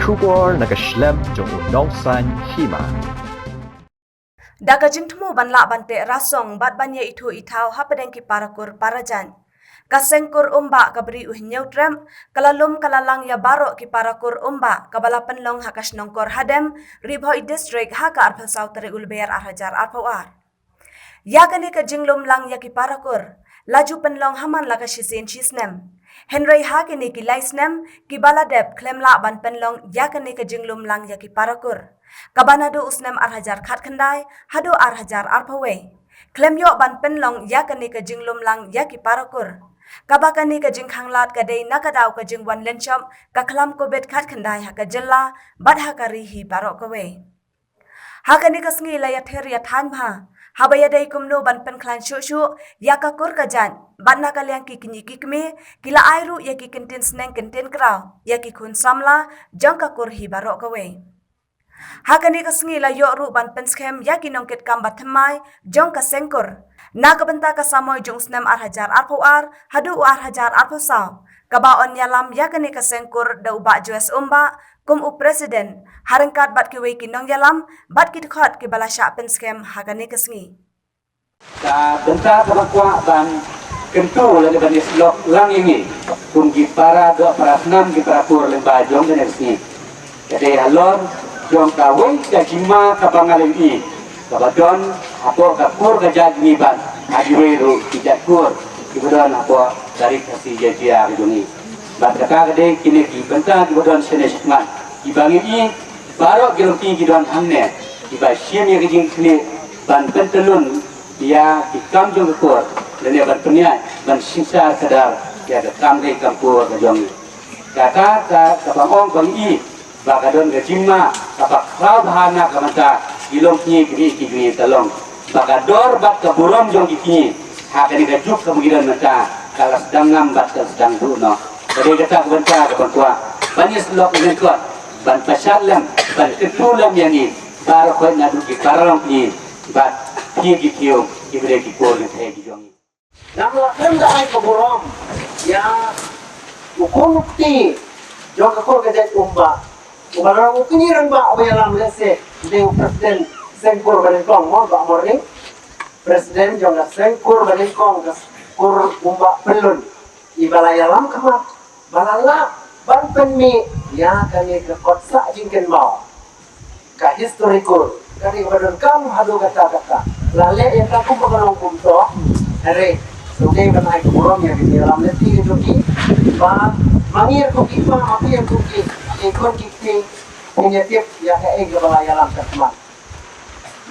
Shubor nakaslem jong unongsan hima. Daga jingtmu banla bante rasong bat banya itu itau hapadeng ki parakur parajan. Kasengkur umba kabri uhinyautrem, kalalum kalalang ya barok ki parakur umba kabalapan long hakas nongkor hadem, ribhoi district haka arpasau tere ulbayar arhajar arpawar. Ya kani ka jinglum lang ya ki parakur, laju penlong haman laka shisin shisnem. Henry hakini ki laisnem, ki baladeb klem la ban penlong ya kani ka jinglum lang ya ki parakur. Kabanado usnem arhajar khat kendai, hado arhajar arpawe. Klem yo ban penlong ya kani ka jinglum lang ya ki parakur. Kabakani ka jingkhang lat kadai nakadaw ka jingwan lenchom, kaklam ko bet khat kendai haka jilla, bad hakari hi barok kawe. Hakani ka sngi la ya ther ya than bha. Habaya day kumno ban pen klan shushu ya ka kur kajan ban na kalyang ki kinyi kikme kila airu ya ki kintin sneng kintin kraw ya ki kun samla jang ka kur hi barok kawe. Hakani ka sngi la yo ru ban pen schem ya ki nongket kam bathmai jong ka sengkur na ka benta ka samoy jong snem arhajar arpawar hadu arhajar arpasaw kabaon yalam ya kani ka sengkur da uba jues umba kum u presiden harengkat bat ki wei kinong yalam bat ki khot ki balasha pen schem hakani ka sngi ka benta ka bakwa ban kentu la ban islok lang ini kun ki para do para snam ki para pur lemba jong den sngi kade halor jong ka wei ka jima ka bangaleng i ka badon apo ka pur ka jadni ban ajiweru ki jakur ki badon apo dari kasi jajia gedungi bat kata kade kini ki benta ki badon sene shikman ki bangi i baro geloti ki don hamne ki ba shiem ye ki kini ban pentelun ya ki kam jong kur dan ya ban penya ban singsa sadar ya da kam dei kampur ka jong kata ka bangong bang i ba ka don ga jimma ka ba kraw bahana ka manta ilong ki ki talong ba ka dor bat ka burom jong ki hakani ga juk ka mugidan mata kalau sedang ngambat dan sedang duno. Jadi kita kebentar kebentua. Banyak selok dengan kuat. Ban pasalam, ban ketulam yang ini. Baru kau nak duki karang ni. Bat kiki kiu, ibre kikor ni teh kijong. Namun anda ay keburom. Ya, ukunukti. Jom kakor kejat umba. Ubarang ukiniran ba abayalam lese. Dia presiden sengkur balengkong mau ba morning. Presiden jom nak sengkur balengkong kur umba pelun ibalaya lam kamat balala ban penmi ya kami ke kotsa jingken mau ka historikul kami badon kam hadu kata lale yang tak kumpulan kumto hari sudah benai kurom yang di dalam leti itu ki ba mangir ko ki pa api yang ki ikon ki penyetip ya ke balaya lam kamat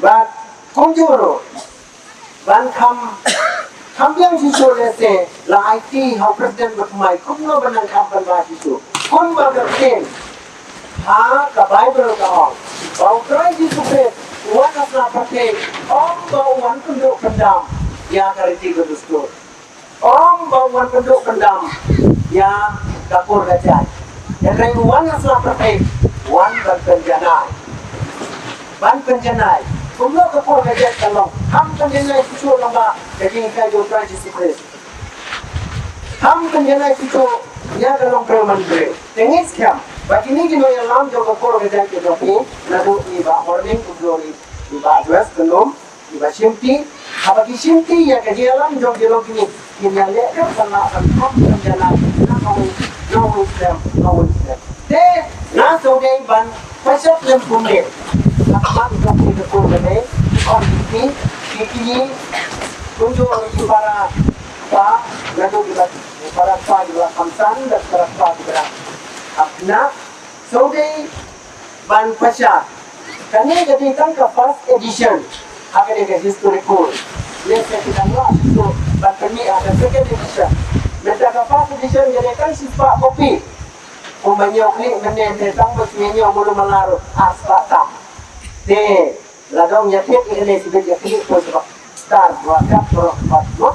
ba konjuro ban Kampiang sisu lese la IT hau presiden berkemai kumno benang kampan bahas itu kun berken ha ka Bible ka ong bau krai sisu pe wana na pake om bau wan penduk pendam ya kariti gedustur om bau wan penduk pendam ya kapur gajah yang rai wana na pake wan ban penjanai kumno kapur gajah kalong ham penjanai sisu lamba jadi kita juga disiplin. Ham penjana itu ya dalam preman bre. Tengis kam. Bagi ni kino yang lam jauh kor kerja kita pun. Lalu iba morning udori iba dress belum iba simti. Habagi simti ya kerja lam jauh jauh kini. Kini lek sama ham penjana. No them. Te na so dei ban pasok lem kumde. Apa jauh kita kor kerja. Om ini tunjuk para pa lalu para pa juga kamsan dan para pa juga apna saudi ban pasha kami jadi tangka first edition akan ada historical lesson kita nak itu ban kami ada second edition mereka first edition jadi kan sifat kopi umpamanya klik menente tang bersenyum mulu melaru asbata de ladong nyatik ini sudah jadi klik star 2 4 5